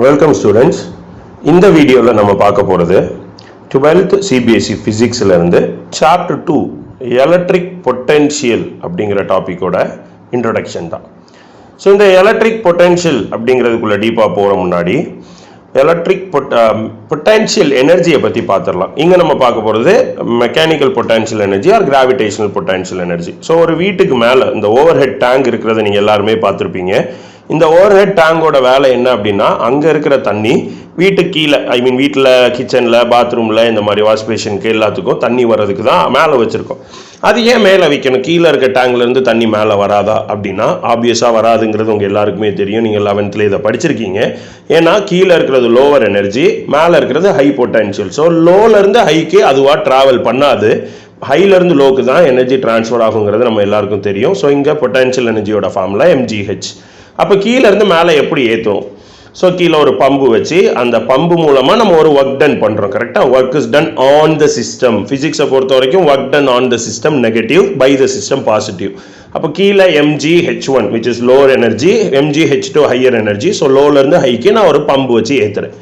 Welcome students. இந்த வீடியோவில் நம்ம பார்க்க போகிறது 12th CBSE ஃபிசிக்ஸில் இருந்து சாப்டர் 2 எலக்ட்ரிக் பொட்டென்ஷியல் அப்படிங்கிற டாப்பிக்கோட இன்ட்ரொடக்ஷன் தான். ஸோ இந்த எலக்ட்ரிக் பொட்டென்ஷியல் அப்படிங்கிறதுக்குள்ளே டீப்பாக போகிற முன்னாடி எலக்ட்ரிக் பொட்டென்ஷியல் எனர்ஜியை பற்றி பார்த்துடலாம். இங்கே நம்ம பார்க்க போகிறது mechanical potential energy or gravitational potential energy. So ஒரு வீட்டுக்கு மேலே இந்த ஓவர் ஹெட் டேங்க் இருக்கிறத நீங்கள் எல்லாருமே பார்த்துருப்பீங்க. இந்த ஓவர் ஹெட் டேங்கோட வேலை என்ன அப்படின்னா, அங்கே இருக்கிற தண்ணி வீட்டுக்கு கீழே, வீட்டில் கிச்சனில் பாத்ரூமில் இந்த மாதிரி வாஷ் பேஷனுக்கு எல்லாத்துக்கும் தண்ணி வர்றதுக்கு தான் மேலே வச்சுருக்கோம். அது ஏன் மேலே வைக்கணும்? கீழே இருக்க டேங்க்லேருந்து தண்ணி மேலே வராதா அப்படின்னா ஆப்வியஸாக வராதுங்கிறது உங்கள் எல்லாருக்குமே தெரியும். நீங்கள் 11th இதை படிச்சிருக்கீங்க. ஏன்னா கீழே இருக்கிறது லோவர் எனர்ஜி, மேலே இருக்கிறது ஹை பொட்டென்ஷியல். ஸோ லோலேருந்து ஹைக்கு அதுவாக ட்ராவல் பண்ணாது, ஹைலேருந்து லோக்கு தான் எனர்ஜி டிரான்ஸ்ஃபர் ஆகுங்கிறது நம்ம எல்லாருக்கும் தெரியும். ஸோ இங்கே பொட்டென்ஷியல் எனர்ஜியோட ஃபார்முலா mgh. அப்போ கீழேருந்து மேலே எப்படி ஏற்றும்? ஸோ கீழே ஒரு பம்பு வச்சு அந்த பம்பு மூலமாக நம்ம ஒரு ஒர்க் டன் பண்ணுறோம். கரெக்டாக work is done on the system. ஃபிசிக்ஸை பொறுத்த வரைக்கும் work done on the system negative, by the system positive. அப்போ கீழே mgh1 which is lower energy, mgh2 higher energy. So லோலேருந்து ஹைக்கு நான் ஒரு பம்பு வச்சு ஏற்றுறேன்.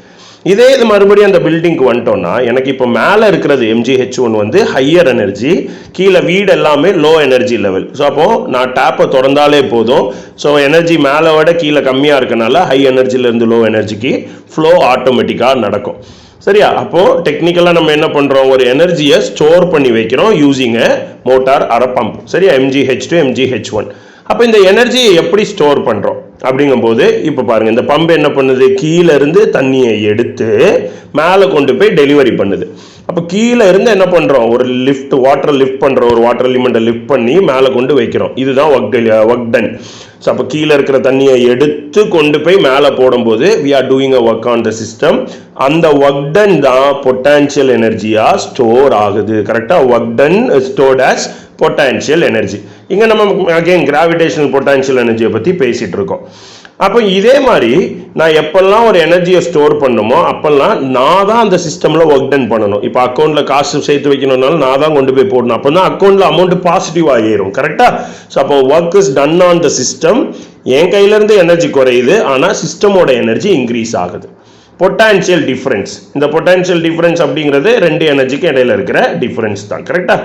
இதே இது மறுபடியும் அந்த பில்டிங்க்கு வந்துட்டோம்னா எனக்கு இப்போ மேலே இருக்கிறது mgh1 வந்து ஹையர் எனர்ஜி, கீழே வீடு எல்லாமே லோ எனர்ஜி லெவல். ஸோ அப்போது நான் டேப்பை திறந்தாலே போதும். ஸோ எனர்ஜி மேலே விட கீழே கம்மியாக இருக்கனால ஹை எனர்ஜிலேருந்து லோ எனர்ஜிக்கு ஃப்ளோ ஆட்டோமேட்டிக்காக நடக்கும். சரியா? அப்போது டெக்னிக்கலாக நம்ம என்ன பண்ணுறோம், ஒரு எனர்ஜியை ஸ்டோர் பண்ணி வைக்கிறோம் using a motor or pump. சரியா? mgh2 mgh1. அப்போ இந்த எனர்ஜியை எப்படி ஸ்டோர் பண்ணுறோம் அப்படிங்கும்போது இப்போ பாருங்கள், இந்த பம்பு என்ன பண்ணுது, கீழே இருந்து தண்ணியை எடுத்து மேலே கொண்டு போய் டெலிவரி பண்ணுது. அப்போ கீழே இருந்து என்ன பண்ணுறோம், ஒரு லிஃப்ட், வாட்டர் லிஃப்ட் பண்ணுறோம், ஒரு வாட்டர் எலிமெண்ட்டை லிஃப்ட் பண்ணி மேலே கொண்டு வைக்கிறோம். இதுதான் ஒர்க் டன். ஸோ அப்போ கீழே இருக்கிற தண்ணியை எடுத்து கொண்டு போய் மேலே போடும்போது we are doing a work on the system. அந்த ஒர்க் டன் தான் பொட்டன்ஷியல் எனர்ஜியாக ஸ்டோர் ஆகுது. கரெக்டாக? Work done stored as potential energy. இங்கே நம்ம அகைன் கிராவிடேஷனல் பொட்டன்ஷியல் எனர்ஜியை பற்றி பேசிகிட்டு இருக்கோம். அப்போ இதே மாதிரி நான் எப்பெல்லாம் ஒரு எனர்ஜியை ஸ்டோர் பண்ணணுமோ அப்பெல்லாம் நான் தான் அந்த சிஸ்டமில் ஒர்க் டன் பண்ணணும். இப்போ அக்கௌண்ட்டில் காசு சேர்த்து வைக்கணும்னாலும் நான் தான் கொண்டு போய் போடணும். அப்போ தான் அக்கௌண்ட்டில் அமௌண்ட் பாசிட்டிவாக ஏறும். கரெக்டாக? ஸோ அப்போ work is done on the system. என் கையிலேருந்து எனர்ஜி குறையுது, ஆனால் சிஸ்டமோட எனர்ஜி இன்க்ரீஸ் ஆகுது. Potential difference. இந்த பொட்டான்ஷியல் டிஃபரன்ஸ் அப்படிங்கிறது ரெண்டு எனர்ஜிக்கு இடையில இருக்கிற டிஃபரன்ஸ் தான். கரெக்டா?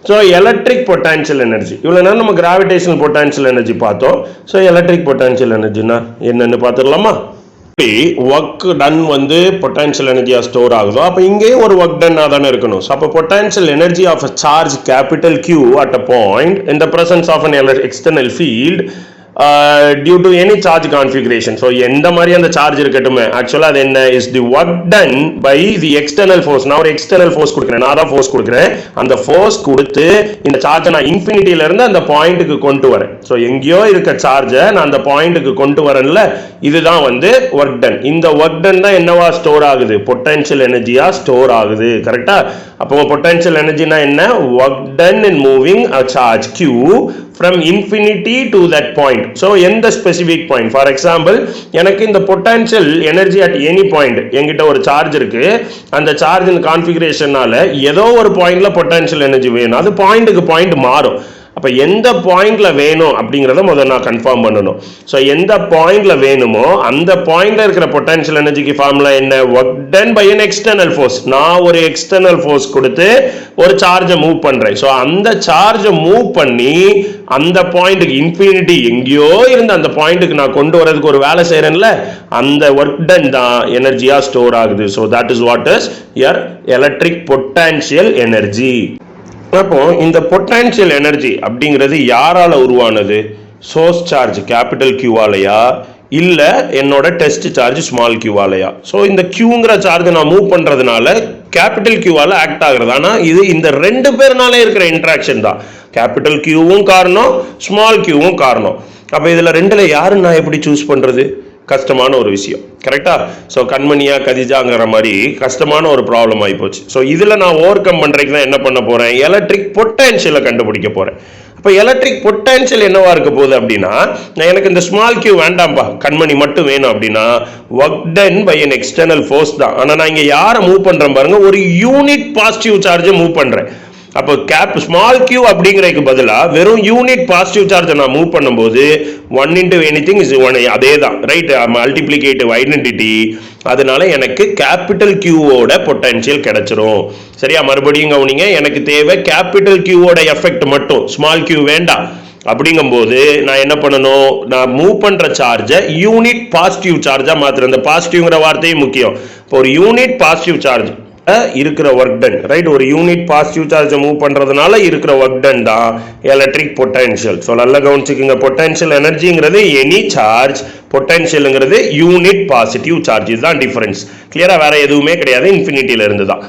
So electric potential energy. இவ்வளோ நேரம் நம்ம கிராவிடேஷனல் பொட்டான்ஷியல் எனர்ஜி பார்த்தோம். ஸோ எலக்ட்ரிக் பொட்டான்ஷியல் எனர்ஜினா என்னன்னு பார்த்துடலாமா? ஒர்க் டன் வந்து பொட்டான்ஷியல் எனர்ஜியாக ஸ்டோர் ஆகுதோ அப்போ இங்கேயும் ஒரு ஒர்க் டன்னாக தானே இருக்கணும். ஸோ அப்போ potential energy of a charge capital Q at a point in the presence of an external field due to any charge configuration. So எந்த மாதிரி அந்த சார்ஜ் இருக்கட்டுமே, ஆக்சுவலாக அது என்ன is the work done by the external force. நான் ஒரு external force கொடுக்குறேன், நான் தான் ஃபோர்ஸ் கொடுக்குறேன். அந்த ஃபோர்ஸ் கொடுத்து இந்த சார்ஜை நான் இன்ஃபினிட்டியில இருந்து அந்த பாயிண்ட்டுக்கு கொண்டு வரேன். ஸோ எங்கேயோ இருக்க சார்ஜை நான் அந்த பாயிண்ட்டுக்கு கொண்டு வரேன்ல, இதுதான் வந்து ஒர்க் டன். இந்த ஒர்க் டன் தான் என்னவா ஸ்டோர் ஆகுது, பொட்டன்ஷியல் எனர்ஜியா ஸ்டோர் ஆகுது. கரெக்டா? அப்போ பொட்டன்ஷியல் எனர்ஜினா என்ன, work done in moving a charge Q from infinity to that point. So எந்த ஸ்பெசிபிக் பாயிண்ட், ஃபார் எக்ஸாம்பிள் எனக்கு இந்த potential energy at any point, என்கிட்ட ஒரு சார்ஜ் இருக்கு, அந்த சார்ஜ் கான்ஃபிகரேஷனால ஏதோ ஒரு பாயிண்ட்ல பொட்டன்ஷியல் எனர்ஜி வேணும். அது பாயிண்ட்டுக்கு பாயிண்ட் மாறும். அப்போ எந்த பாயிண்ட்ல வேணும் அப்படிங்கிறத முதல்ல நான் கன்ஃபார்ம் பண்ணணும். ஸோ எந்த பாயிண்ட்ல வேணுமோ அந்த பாயிண்ட்ல இருக்கிற பொட்டன்ஷியல் எனர்ஜிக்கு ஃபார்முலா என்ன, work done by an external force. நான் ஒரு எக்ஸ்டர்னல் ஃபோர்ஸ் கொடுத்து ஒரு சார்ஜை மூவ் பண்றேன். ஸோ அந்த சார்ஜை மூவ் பண்ணி அந்த பாயிண்ட்டுக்கு இன்ஃபினிட்டி எங்கேயோ இருந்து அந்த பாயிண்ட்டுக்கு நான் கொண்டு வரதுக்கு ஒரு வேலை செய்யறேன்ல, அந்த ஒர்க் டன் தான் எனர்ஜியா ஸ்டோர் ஆகுது. So that is what is your electric potential energy. அப்போ இந்த பொட்டன்ஷியல் எனர்ஜி அப்படிங்கிறது யாரால உருவானது, சோர்ஸ் சார்ஜ் கேபிட்டல் Qவாலையா இல்லை என்னோட டெஸ்ட் சார்ஜ் ஸ்மால் Qவாலையா? ஸோ இந்த Qங்கிற சார்ஜ் நான் மூவ் பண்ணுறதுனால கேபிட்டல் Qவால ஆக்ட் ஆகுறது. ஆனால் இது இந்த ரெண்டு பேர்னாலே இருக்கிற இன்ட்ராக்ஷன் தான். கேபிட்டல் Qவும் காரணம், ஸ்மால் Qவும் காரணம். அப்போ இதில் ரெண்டில் யாரு நான் எப்படி சூஸ் பண்ணுறது? கஷ்டமான ஒரு விஷயம். கரெக்டா? ஸோ கண்மணியா கதிஜாங்கிற மாதிரி கஷ்டமான ஒரு ப்ராப்ளம் ஆகி போச்சு. ஸோ இதில் நான் ஓவர் கம் பண்ணுறதுக்கு தான் என்ன பண்ண போகிறேன், எலக்ட்ரிக் பொட்டன்ஷியலை கண்டுபிடிக்க போகிறேன். அப்போ எலக்ட்ரிக் பொட்டன்ஷியல் என்னவா இருக்க போகுது அப்படின்னா, எனக்கு இந்த ஸ்மால் Q வேண்டாம்பா, கண்மணி மட்டும் வேணும் அப்படின்னா work done by an external force தான். ஆனால் நான் இங்கே யாரை மூவ் பண்ணுறேன் பாருங்க, ஒரு யூனிட் பாசிட்டிவ் சார்ஜை மூவ் பண்ணுறேன். அப்போ ஸ்மால் q அப்படிங்கிறதுக்கு பதிலாக வெறும் யூனிட் பாசிட்டிவ் சார்ஜ் நான் மூவ் பண்ணும்போது 1 into anything is 1, அதே தான் ரைட், மல்டிப்ளிகேட்டிவ் ஐடென்டிட்டி. அதனால எனக்கு கேபிட்டல் கியூவோட பொட்டன்ஷியல் கிடைச்சிரும். சரியா, மறுபடியும் கவனிங்க, எனக்கு தேவை கேபிட்டல் கியூவோட எஃபெக்ட் மட்டும், ஸ்மால் கியூ வேண்டாம். அப்படிங்கும்போது நான் என்ன பண்ணணும், நான் மூவ் பண்ற சார்ஜை யூனிட் பாசிட்டிவ் சார்ஜா மாத்துறேன். இந்த பாசிட்டிவ்ங்கிற வார்த்தையும் முக்கியம். இப்போ ஒரு யூனிட் பாசிட்டிவ் சார்ஜ் இருக்கிற ஒர்க் டன், ரைட், ஒரு யூனிட் பாசிட்டிவ் சார்ஜை மூவ் பண்றதுனால இருக்கிற ஒர்க் டன் தான் எலக்ட்ரிக் பொட்டன்ஷியல். ஸோ நல்லா கவனிச்சுக்கோங்க, பொட்டன்ஷியல் எனர்ஜிங்கிறது எனி சார்ஜ், பொட்டன்ஷியலுங்கிறது யூனிட் பாசிட்டிவ் சார்ஜ். இதுதான் டிஃபரன்ஸ். கிளியரா, வேற எதுவுமே கிடையாது, இன்ஃபினிட்டியில இருந்து தான்.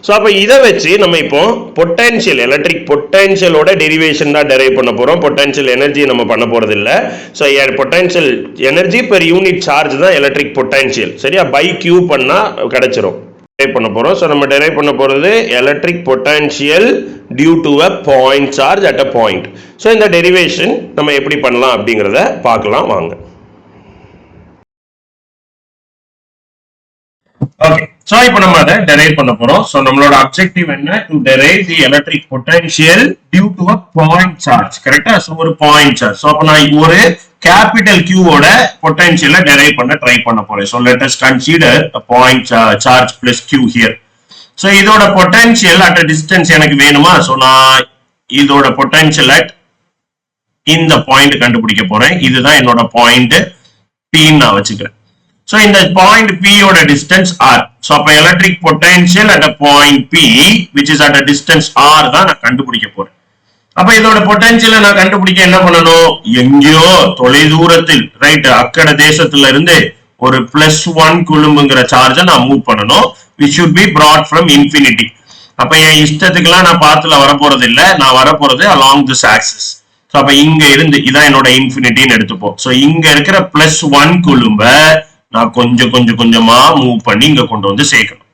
ஸோ அப்போ இதை வச்சு நம்ம இப்போ பொட்டன்ஷியல், எலக்ட்ரிக் பொட்டன்ஷியலோட டெரிவேஷன் தான் டெரைவ் பண்ண போகிறோம். பொட்டன்ஷியல் எனர்ஜி நம்ம பண்ண போகிறது இல்லை. So potential energy per unit charge தான் எலக்ட்ரிக் பொட்டன்ஷியல். சரியா, பை கியூ பண்ணால் கிடைச்சிரும். டெரைவ் பண்ண போகிறோம். ஸோ நம்ம டெரைவ் பண்ண போகிறது electric potential due to a point charge at a point. So இந்த டெரிவேஷன் நம்ம எப்படி பண்ணலாம் அப்படிங்கிறத பார்க்கலாம் வாங்க. ஓகே, சோ இப்போ நம்ம அதை டெரைவ் பண்ண போறோம். சோ நம்மளோட அப்ஜெக்டிவ் என்ன, to derive the electric potential due to a point charge. கரெக்ட்டா, சோ ஒரு பாயிண்ட் சார்ஜ். சோ அப்ப நான் ஒரு கேபிட்டல் Q ஓட பொட்டன்ஷியலை டெரைவ் பண்ண ட்ரை பண்ண போறேன். So let us consider a point charge plus Q here. So இதோட பொட்டன்ஷியல் அட் a distance எனக்கு வேணுமா? சோ நான் இதோட பொட்டன்ஷியல் அட் இந்த பாயிண்ட் கண்டுபிடிக்க போறேன். இதுதான் என்னோட பாயிண்ட் P நான் வச்சுக்கிறேன். So in the point P ஓட distance R. So அப்ப electric potential at a point P which is at a distance R தான் நான் கண்டுபிடிக்க போறேன். அப்ப இதோட பொட்டன்ஷியலை நான் கண்டுபிடிக்க என்ன பண்ணணும், எங்கேயோ தொலை தூரத்தில் ரைட் அக்கட தேசத்துல இருந்து ஒரு +1 கூலும்ங்கிற சார்ஜை நான் மூவ் பண்ணணும், which should be brought from infinity. அப்ப என் இஷ்டத்துக்குலாம் நான் பாத்துல வரப்போறது இல்லை, நான் வரப்போறது along this axis. So அப்ப இங்க இருந்து இதான் என்னோட இன்ஃபினிட்டின்னு எடுத்துப்போம். ஸோ இங்க இருக்கிற +1 கூலும்ப நான் கொஞ்சமா மூவ் பண்ணி இங்க கொண்டு வந்து சேர்க்கணும்.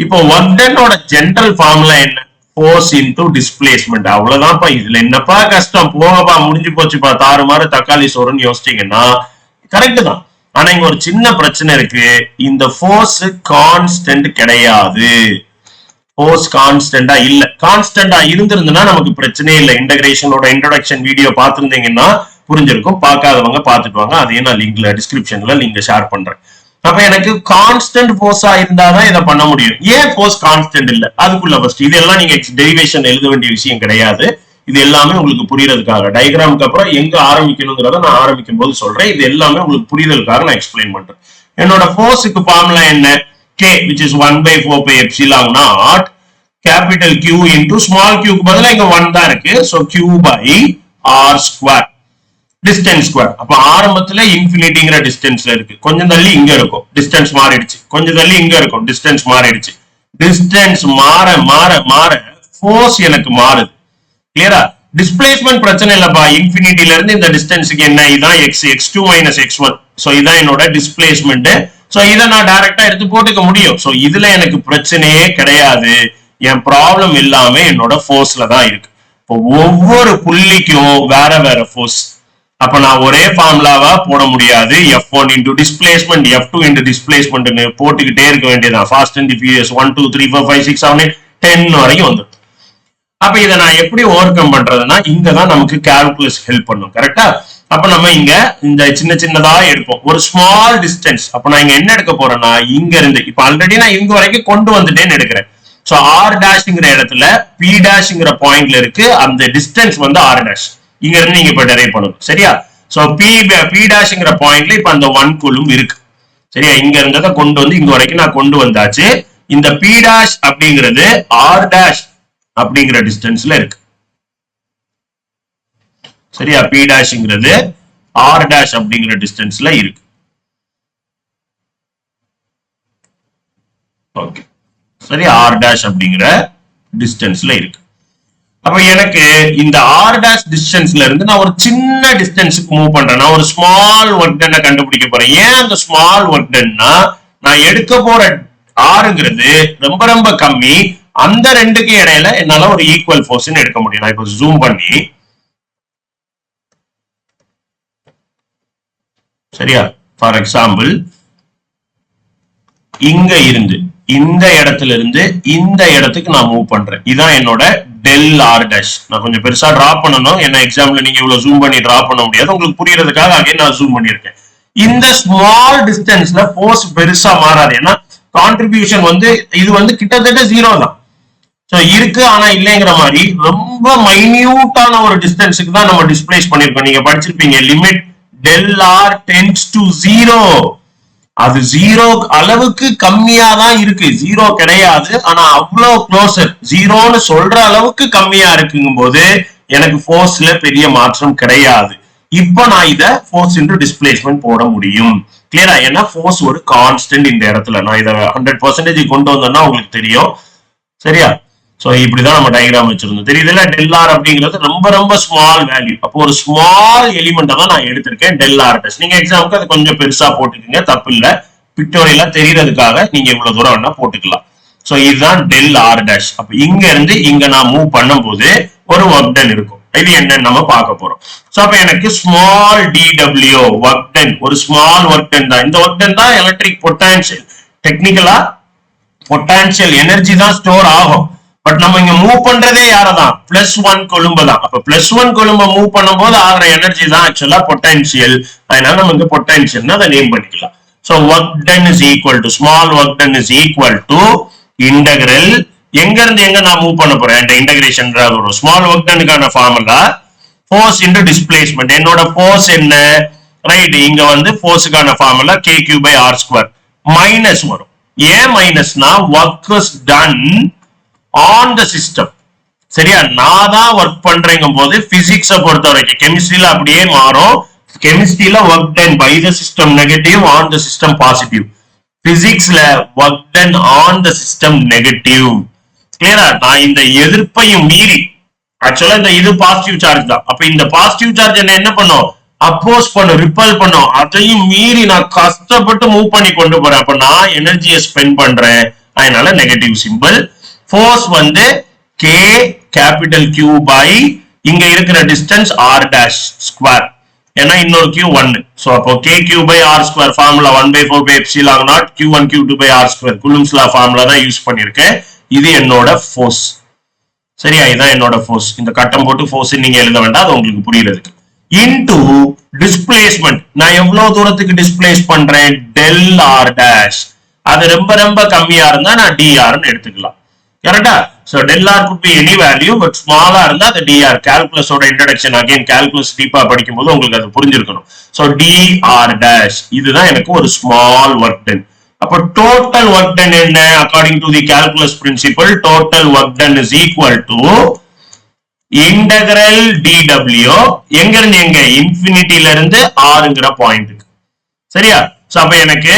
இப்போ ஒர்க் டன்னோட ஜெனரல் ஃபார்முலா என்ன, ஃபோர்ஸ் இன்டு டிஸ்பிளேஸ்மெண்ட். அவ்வளவுதான்ப்பா, இதுல என்னப்பா கஷ்டம், போங்கப்பா முடிஞ்சு போச்சுப்பா, தாறுமாறு தக்காளி சோறுன்னு யோசிச்சீங்கன்னா கரெக்ட் தான். ஆனா இங்க ஒரு சின்ன பிரச்சனை இருக்கு, இந்த ஃபோர்ஸ் கான்ஸ்டன்ட் கிடையாது. ஃபோர்ஸ் கான்ஸ்டன்டா இல்ல, கான்ஸ்டன்டா இருந்திருந்தா நமக்கு பிரச்சனையே இல்லை. இன்டகிரேஷனோட இன்ட்ரோடக்ஷன் வீடியோ பார்த்திருந்தீங்கன்னா புரிஞ்சிருக்கும், பார்க்காதவங்க பார்த்துட்டு வாங்க, அதையும் நான் லிங்க்ல டிஸ்கிரிப்ஷன்ல லிங்க் ஷேர் பண்றேன். அப்ப எனக்கு கான்ஸ்டன்ட் ஃபோர்ஸா இருந்தாதான் இதை பண்ண முடியும். ஏன் ஃபோர்ஸ் கான்ஸ்டன்ட் இல்ல, அதுக்குள்ள ஃபர்ஸ்ட் இதெல்லாம் நீங்க டெரிவேஷன் எழுத வேண்டிய விஷயம் கிடையாது. இது எல்லாமே உங்களுக்கு புரியறதுக்காக, டயக்ராமுக்கு அப்புறம் எங்க ஆரம்பிக்கணுங்கிறத நான் ஆரம்பிக்கும் போது சொல்றேன். இது எல்லாமே உங்களுக்கு புரிதலுக்காக நான் எக்ஸ்பிளைன் பண்றேன். என்னோட ஃபோர்ஸுக்கு ஃபார்முலா என்ன, K which is 1/4 pi epsilon naught capital Q into small q க்கு பதிலா இங்க 1 தான் இருக்கு. So Q by R square, distance square. அப்ப ஆரம்பத்துல இன்ஃபினிட்டிங்கிற டிஸ்டன்ஸ்ல இருக்கு, கொஞ்சம் தள்ளி இங்க இருக்கும், டிஸ்டன்ஸ் மாறிடுச்சு, கொஞ்சம் தள்ளி இங்க இருக்கும், டிஸ்டன்ஸ் மாறிடுச்சு. டிஸ்டன்ஸ் மாற மாற மாற ஃபோர்ஸ் எனக்கு மாறுது. கிளியரா, டிஸ்பிளேஸ்மெண்ட் பிரச்சனை இல்லப்பா, இன்ஃபினிட்டில இருந்து இந்த டிஸ்டன்ஸுக்கு என்ன, இதான் x2 minus x1. சோ இதான் என்னோட டிஸ்பிளேஸ்மெண்ட். சோ இதை நான் டைரக்டா எடுத்து போட்டுக்க முடியும். சோ இதுல எனக்கு பிரச்சனையே கிடையாது. என் ப்ராப்ளம் எல்லாமே என்னோட ஃபோர்ஸ்ல தான் இருக்கு. இப்போ ஒவ்வொரு புள்ளிக்கும் வேற வேற ஃபோர்ஸ். அப்ப நான் ஒரே ஃபார்முலாவா போட முடியாது. F1 into displacement, F2 into displacement போட்டுக்கிட்டே இருக்க வேண்டியதான். ஃபாஸ்ட் அண்ட் ஃபியூரியஸ் 1 2 3 4 5 6 7 8 10 வரைக்கும் வந்துடும். அப்ப இதை நான் எப்படி ஓவர் கம் பண்றதுன்னா, இங்கதான் நமக்கு கால்குலஸ் ஹெல்ப் பண்ணும். கரெக்டா, அப்ப நம்ம இங்க இந்த சின்னதா எடுப்போம், ஒரு ஸ்மால் டிஸ்டன்ஸ். அப்ப நான் இங்க என்ன எடுக்க போறேன்னா, இங்க இருந்து இப்ப ஆல்ரெடி நான் இங்க வரைக்கும் கொண்டு வந்துட்டேன்னு எடுக்கிறேன். சோ ஆர் டேஷ்ங்கிற இடத்துல பி டேஷ்ங்கிற பாயிண்ட்ல இருக்கு, அந்த டிஸ்டன்ஸ் வந்து ஆர் டேஷ். இங்க இருந்து நீங்க இப்ப டெரைவ் பண்ணணும். சரியா, சோ பி டேஷ்ங்கிற பாயிண்ட்ல இப்ப அந்த 1 கூலும் இருக்கு. சரியா, இங்க இருந்ததை கொண்டு வந்து இங்க வரைக்கும் நான் கொண்டு வந்தாச்சு. இந்த பி டேஷ் அப்படிங்கிறது ஆர் டேஷ் அப்படிங்கிற டிஸ்டன்ஸ்ல இருக்கு. சரியா, பி டேஷ்ங்கிறது ஆர் டேஷ் அப்படிங்கிற டிஸ்டன்ஸ்ல இருக்கு. ஓகே, சரி, ஆர் டேஷ் அப்படிங்கிற டிஸ்டன்ஸ்ல இருக்கு. அப்ப எனக்கு இந்த ஆர் டேஷ் டிஸ்டன்ஸ்ல இருந்து நான் ஒரு சின்ன டிஸ்டன்ஸுக்கு மூவ் பண்றேன். நான் ஒரு ஸ்மால் ஒர்க் டன்னை கண்டுபிடிக்க போறேன். ஏன் அந்த ஸ்மால் ஒர்க் டன்னா, நான் எடுக்க போற ஆறுங்கிறது ரொம்ப ரொம்ப கம்மி, அந்த ரெண்டுக்கு இடையில என்னால ஒரு ஈக்குவல் ஃபோர்ஸ் எடுக்க முடியும். நான் இப்ப ஜூம் பண்ணி, சரியா, ஃபார் எக்ஸாம்பிள் இங்க இருந்து இந்த இடத்துல இருந்து இந்த இடத்துக்கு நான் மூவ் பண்றேன். இதான் என்னோட டெல் ஆர் டேஷ். நான் கொஞ்சம் பெருசா டிரா பண்ணணும், ஏன்னா எக்ஸாம்ல நீங்க இவ்வளவு ஜூம் பண்ணி டிரா பண்ண முடியாது. உங்களுக்கு புரியறதுக்காக அகைன் நான் ஜூம் பண்ணிருக்கேன். இந்த ஸ்மால் டிஸ்டன்ஸ்ல ஃபோர்ஸ் பெருசா மாறாது, ஏன்னா கான்ட்ரிபியூஷன் வந்து இது வந்து கிட்டத்தட்ட 0 தான். சோ இருக்கு ஆனா இல்லைங்கிற மாதிரி ரொம்ப மைன்யூட்டான ஒரு டிஸ்டன்ஸுக்கு தான் நம்ம டிஸ்பிளேஸ் பண்ணிருக்கோம். நீங்க படிச்சிருப்பீங்க limit del r tends to 0. அது 0 அளவுக்கு கம்மியா தான் இருக்கு, 0 கிடையாது. ஆனா அவ்வளவு க்ளோசர், 0ன்னு சொல்ற அளவுக்கு கம்மியா இருக்குங்கும் போது எனக்கு ஃபோர்ஸ்ல பெரிய மாற்றம் கிடையாது. இப்ப நான் இத ஃபோர்ஸ் இன்டு டிஸ்பிளேஸ்மென்ட் போட முடியும். கிளியரா? ஏன்னா ஃபோர்ஸ் ஒரு கான்ஸ்டன்ட் இந்த இடத்துல. நான் இதை 100% கொண்டு வந்தேன்னா உங்களுக்கு தெரியும். சரியா? சோ இப்படிதான் நம்ம டயக்ராம் வச்சிருந்தோம். தெரியுதுல? டெல் ஆர் அப்படிங்கிறது ரொம்ப ரொம்ப ஸ்மால் வேல்யூ. அப்போ ஒரு ஸ்மால் எலிமெண்ட்டை தான் நான் எடுத்திருக்கேன் டெல் ஆர் டேஷ். நீங்க எக்ஸாமுக்கு அது கொஞ்சம் பெருசா போட்டுக்கீங்க, தப்பு இல்ல. பிக்டோரியலா தெரியறதுக்காக நீங்க இவ்வளவு தூரம் வேணா போட்டுக்கலாம். சோ இதுதான் டெல் ஆர் டேஷ். அப்ப இங்க இருந்து இங்க நான் மூவ் பண்ணும் போது ஒரு ஒர்க் டன் இருக்கும். இது என்னன்னு நம்ம பார்க்க போறோம். சோ அப்ப எனக்கு ஸ்மால் டிடபிள்யூ ஒர்க் டன், ஒரு ஸ்மால் ஒர்க் டன் தான். இந்த ஒர்க் டன் தான் எலக்ட்ரிக் பொட்டன்ஷியல். டெக்னிக்கலா பொட்டன்ஷியல் எனர்ஜி தான் ஸ்டோர் ஆகும். பட் நம்ம இங்க மூவ் பண்றதே யாரதான்? +1 கொலும்பு தான். அப்ப +1 கொலும்பை மூவ் பண்ணும் போது ஆகிற எனர்ஜி தான் ஆக்சுவலா பொட்டன்ஷியல். அதனால நம்ம இங்க பொட்டன்ஷியல் அதை நேம் பண்ணிக்கலாம். So work done is equal to, small work done is equal to integral, எங்க இருந்து எங்க நான் மூவ் பண்ண போறேன், இந்த இன்டகிரேஷன் வரும். ஸ்மால் ஒர்க் டனுக்கான ஃபார்முலா ஃபோர்ஸ் இன்டு டிஸ்பிளேஸ்மென்ட். என்னோட ஃபோர்ஸ் என்ன? ரைட், இங்க வந்து ஃபோர்ஸுக்கான ஃபார்முலா kq/r² மைனஸ் வரும். ஏன் மைனஸ்னா work is done on the system. சரியா? நான் தான் ஒர்க் பண்றேங்கும் போது பிசிக்ஸை பொறுத்த வரைக்கும், கெமிஸ்ட்ரியில அப்படியே மாறும். கெமிஸ்ட்ரியில work done by the system negative, on the system positive. பிசிக்ஸ்ல work done on the system negative. கிளியரா? நான் இந்த எதிர்ப்பையும் மீறி, ஆக்சுவலா இந்த இது பாசிட்டிவ் சார்ஜ் தான். அப்ப இந்த பாசிட்டிவ் சார்ஜ் என்ன பண்ணும்? அப்போஸ் பண்ணும், ரிப்பல் பண்ணும். அதையும் மீறி நான் கஷ்டப்பட்டு மூவ் பண்ணி கொண்டு போறேன். அப்ப நான் எனர்ஜியை ஸ்பெண்ட் பண்றேன், அதனால நெகட்டிவ் சிம்பிள். ஃபோர்ஸ் வந்து K கேபிட்டல் Q பை இங்க இருக்கிற டிஸ்டன்ஸ் r'². ஏன்னா இன்னொரு Q 1. சோ அப்போ kq/r² formula 1/4πε0 q1 q2/r². Coulomb's law formula தான் யூஸ் பண்ணிருக்கேன். இது என்னோட ஃபோர்ஸ். சரியா? இதான் என்னோட ஃபோர்ஸ். இந்த கட்டம் போட்டு ஃபோர்ஸ் நீங்க எழுத வேண்டாம், அது உங்களுக்கு புரியறதுக்கு. இன்டு டிஸ்பிளேஸ்மென்ட், நான் எவ்வளவு தூரத்துக்கு டிஸ்பிளேஸ் பண்றேன்? Del r dash. அது ரொம்ப ரொம்ப கம்மியா இருந்தா நான் dr எடுத்துக்கலாம். கரெக்டா? So del r could be any value, but ஸ்மாலா இருந்தா அது dr. கால்குலஸோட இன்ட்ரோடக்ஷன், அகைன் கால்குலஸ் டீப்பா படிக்கும்போது உங்களுக்கு அது புரிஞ்சிருக்கணும். சோ dr dash இதுதான் எனக்கு ஒரு ஸ்மால் ஒர்க் டன். அப்ப டோட்டல் ஒர்க் டன் என்ன? According to the calculus principle, total work done is equal to integral dw, எங்க இருந்து எங்க? இன்ஃபினிட்டில இருந்து rங்கிற பாயிண்ட்க்கு. சரியா? சோ அப்ப எனக்கு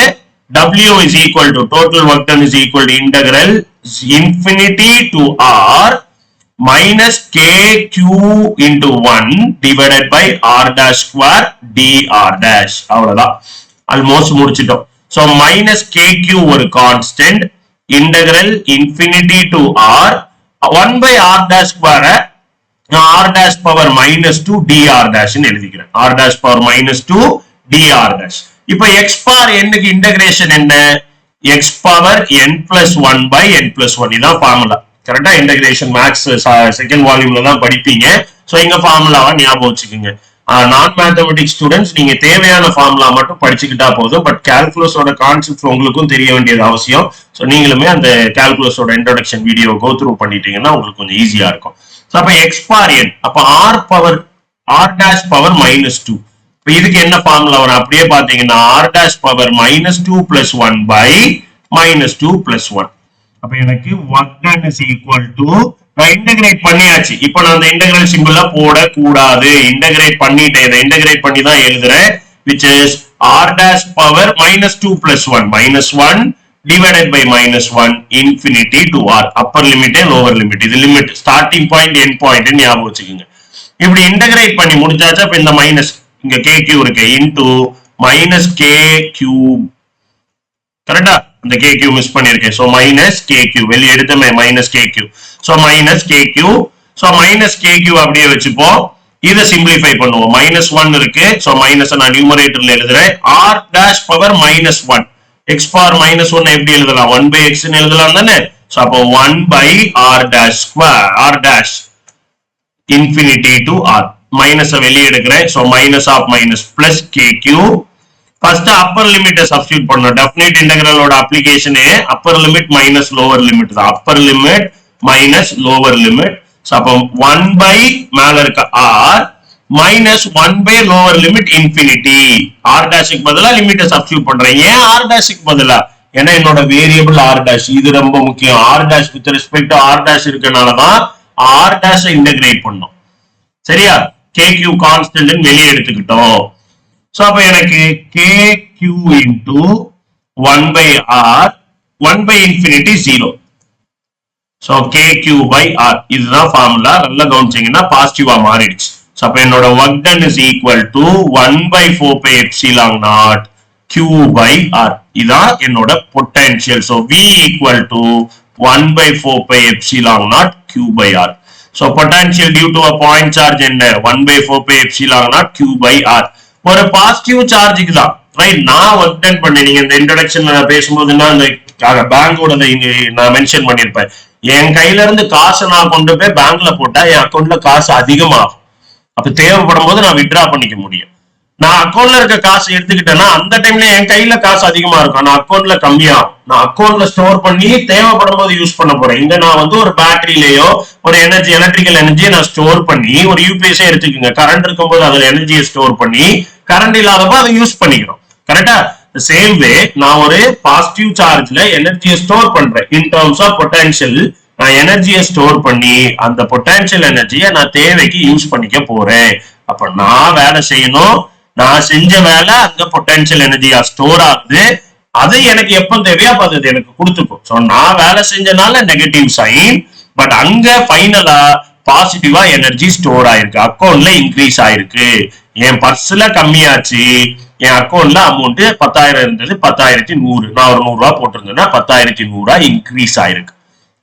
W is equal to, total work done is equal to integral infinity to r minus kq into 1 divided by r'² dr'. அவ்வளவுதான், almost முடிச்சிட்டோம். So minus kq ஒரு constant, integral infinity to r 1 by r'² r' power -2 dr' ன்னு எழுதிக்கிறேன். r' power -2 dr'. இப்ப x power n க்கு integration என்ன? x power n plus 1 by n plus 1. இதான் formula. கரெக்டா? இன்டகிரேஷன் மேக்ஸ் செகண்ட் வால்யூம்ல தான் படிப்பீங்க. சோ இங்க ஃபார்முலாவை ஞாபகம் வச்சுக்கோங்க. நான் மேத்தமெட்டிக்ஸ் ஸ்டூடெண்ட்ஸ் நீங்க தேவையான ஃபார்முலா மட்டும் படிச்சுக்கிட்டா போதும். பட் கால்குலஸோட கான்செப்ட் உங்களுக்கும் தெரிய வேண்டியது அவசியம். சோ நீங்களுமே அந்த கால்குலஸோட இன்ட்ரோடக்ஷன் வீடியோ கோ த்ரூ பண்ணிட்டீங்கன்னா உங்களுக்கு கொஞ்சம் ஈஸியா இருக்கும். சோ அப்ப x power n, அப்ப r பவர் r' பவர் -2. இதுக்கு என்ன ஃபார்முலா வரும்? அப்படியே பாத்தீங்கன்னா r' power -2 plus 1 by -2 plus 1. அப்ப எனக்கு work done is equal to, நான் இன்டகிரேட் பண்ணியாச்சு. இப்போ நான் அந்த இன்டகிரல் சிம்பிளா போட கூடாது. இன்டகிரேட் பண்ணிட்டேன், இதை இன்டகிரேட் பண்ணி தான் எழுதுறேன். which is r' power -2 plus 1 -1 divided by -1 infinity to r. upper limit and lower limit. இது limit, starting point end point ஞாபகம் வச்சுக்கோங்க. இப்படி இன்டகிரேட் பண்ணி முடிச்சாச்சு. அப்ப இந்த மைனஸ் இங்க kq இருக்கு, இன்டு மைனஸ் kq. கரெக்டா? இந்த kq மிஸ் பண்ணிருக்கேன். சோ மைனஸ் kq வெளிய எடுத்தமே minus kq. So minus kq. So minus kq அப்படியே வச்சுப்போம். இத சிம்பிளிஃபை பண்ணுவோம். -1 இருக்கு. சோ மைனஸ் நான் நியூமரேட்டர்ல எழுதுறேன். r' power -1 x power minus 1 எப்படி எழுதலாம் 1 by x ன்னு எழுதலாம் தானே சோ அப்போ 1 by r dash square r dash infinity to r minus வெளிய எடுக்கிறேன் so minus of minus plus kq first upper limit substitute பண்ணனும் definite integral ஓட application upper limit minus lower limit தான் upper limit minus lower limit so அப்போ 1 by மேல இருக்க r minus 1 by lower limit infinity r dash க்கு பதிலா limit substitute பண்றேன் ஏன் r dash க்கு பதிலா ஏன்னா என்னோட வேரியபிள் r dash இது ரொம்ப முக்கியம் r dash with respect to r dash இருக்கனால தான் r dash இன்டகிரேட் பண்ணனும் சரியா kq கான்ஸ்டன்ட் ன்னு வெளிய எடுத்துக்கிட்டோம் சோ அப்ப எனக்கு kq into 1 by r 1 by infinity 0 so kq by r இதுதான் ஃபார்முலா நல்லா கவனிச்சீங்கன்னா பாசிட்டிவா மாறிடுச்சு சோ அப்ப என்னோட work done is equal to 1 by 4 pi epsilon naught q by r இதான் என்னோட potential so v equal to 1 by 4 pi epsilon naught q by r so potential due to a point charge என்ன 1 by 4 pi epsilon naught q by r ஒரு positive சார்ஜுக்கு தான் right நான் work done பண்ணேன் நீங்க இந்த இன்ட்ரோடக்ஷன்ல பேசும்போது நான் அந்த பேங்கோட நான் மென்ஷன் பண்ணிருப்பேன் என் கையில இருந்து காசை நான் கொண்டு போய் பேங்க்ல போட்டா என் அக்கௌண்ட்ல காசு அதிகமாகும் அப்ப தேவைப்படும் போது நான் வித்ட்ரா பண்ணிக்க முடியும் நான் அக்கௌண்ட்ல இருக்க காசு எடுத்துக்கிட்டேன்னா அந்த டைம்ல என் கையில காசு அதிகமா இருக்கும் ஆனா அக்கௌண்ட்ல கம்மியாகும் நான் அக்கௌண்ட்ல ஸ்டோர் பண்ணி தேவைப்படும் போது யூஸ் பண்ண போறேன் இங்க நான் வந்து ஒரு பேட்டரியிலயோ ஒரு எனர்ஜி எலக்ட்ரிக்கல் எனர்ஜியை நான் ஸ்டோர் பண்ணி ஒரு யூபிஎஸ் எடுத்துக்கோங்க கரண்ட் இருக்கும்போது அதுல எனர்ஜியை ஸ்டோர் பண்ணி கரண்ட் இல்லாதப்போ அதை யூஸ் பண்ணிக்கிறோம் கரெக்டா சேம் வே நான் ஒரு பாசிட்டிவ் சார்ஜ்ல எனர்ஜியை ஸ்டோர் பண்றேன் இன் டர்ம்ஸ் ஆஃப் பொட்டன்ஷியல் நான் எனர்ஜியை ஸ்டோர் பண்ணி அந்த பொட்டன்ஷியல் எனர்ஜியை நான் தேவைக்கு யூஸ் பண்ணிக்க போறேன் அப்ப நான் வேலை செய்யணும் நான் செஞ்ச வேலை அங்க பொட்டன்ஷியல் எனர்ஜியா ஸ்டோர் ஆகுது அது எனக்கு எப்ப தேவையோ அப்ப அது எனக்கு கொடுத்துக்கும் சோ நான் வேலை செஞ்சனால நெகட்டிவ் சைன் பட் அங்க ஃபைனலா பாசிட்டிவா எனர்ஜி ஸ்டோர் ஆயிருக்கு அக்கௌண்ட்ல இன்க்ரீஸ் ஆயிருக்கு என் பர்ஸ்ல கம்மியாச்சு என் அக்கௌண்ட்ல அமௌண்ட் 10,000 இருந்தது 10,100 நான் ஒரு 100 ரூபாய் போட்டிருந்தேன்னா 10,100 இன்க்ரீஸ் ஆயிருக்கு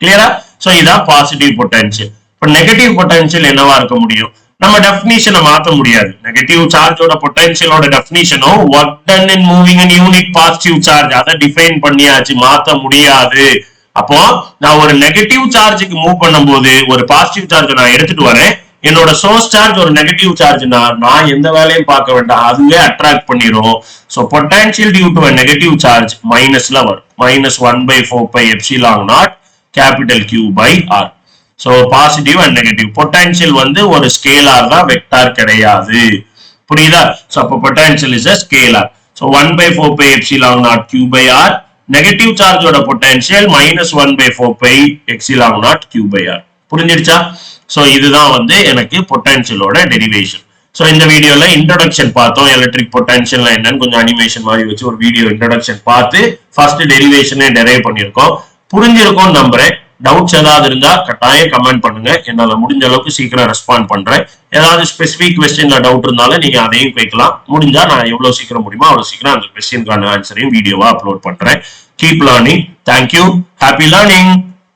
கிளியரா சோ இதான் பாசிட்டிவ் பொட்டன்ஷியல் இப்ப நெகட்டிவ் பொட்டன்ஷியல் என்னவா இருக்க முடியும் நம்ம டெஃபினிஷனை மாத்த முடியாது நெகட்டிவ் சார்ஜோட பொட்டன்ஷியலோட டெஃபினிஷனும் work done in moving in unit positive charge அதை டிஃபைன் பண்ணியாச்சு மாத்த முடியாது அப்போ நான் ஒரு நெகட்டிவ் சார்ஜுக்கு மூவ் பண்ணும்போது ஒரு பாசிட்டிவ் சார்ஜ் நான் எடுத்துட்டு வரேன் என்னோட சோர்ஸ் சார்ஜ் ஒரு நெகட்டிவ் சார்ஜ்னா நான் எந்த வேலையும் பார்க்க வேண்டாம் அதுவே அட்ராக்ட் பண்ணிரும் so potential due to a negative charge மைனஸ்ல வரும் -1 by 4 pi epsilon naught capital Q by R so positive and negative potential வந்து ஒரு ஸ்கேலார் தான் வெக்டார் கிடையாது புரியுதா சோ அப்ப potential is a scalar so 1 by 4 pi epsilon naught Q by R negative சார்ஜோட potential -1 by 4 pi epsilon naught Q by R புரிஞ்சிடுச்சா so இதுதான் வந்து எனக்கு பொட்டன்ஷியலோட டெரிவேஷன் சோ இந்த வீடியோல இன்ட்ரோடக்ஷன் பார்த்தோம் எலக்ட்ரிக் பொட்டன்ஷியல் என்னன்னு கொஞ்சம் அனிமேஷன் மாதிரி வச்சு ஒரு வீடியோ இன்ட்ரோடக்ஷன் பார்த்து ஃபர்ஸ்ட் டெரிவேஷனே டெரைவ் பண்ணிருக்கோம் புரிஞ்சிருக்கும் நம்புறேன் டவுட்ஸ் ஏதாவது இருந்தா கட்டாயம் கமெண்ட் பண்ணுங்க என்னால முடிஞ்ச அளவுக்கு சீக்கிரம் ரெஸ்பாண்ட் பண்றேன் ஏதாவது ஸ்பெசிபிக் கொஸ்டின்ல டவுட் இருந்தாலும் நீங்க அதையும் கேட்கலாம் முடிஞ்சா நான் எவ்வளவு சீக்கிரம் முடியுமோ அவ்வளவு சீக்கிரம் அந்த கொஸ்டினுக்கான ஆன்சரையும் வீடியோவா அப்லோட் பண்றேன் keep learning thank you happy learning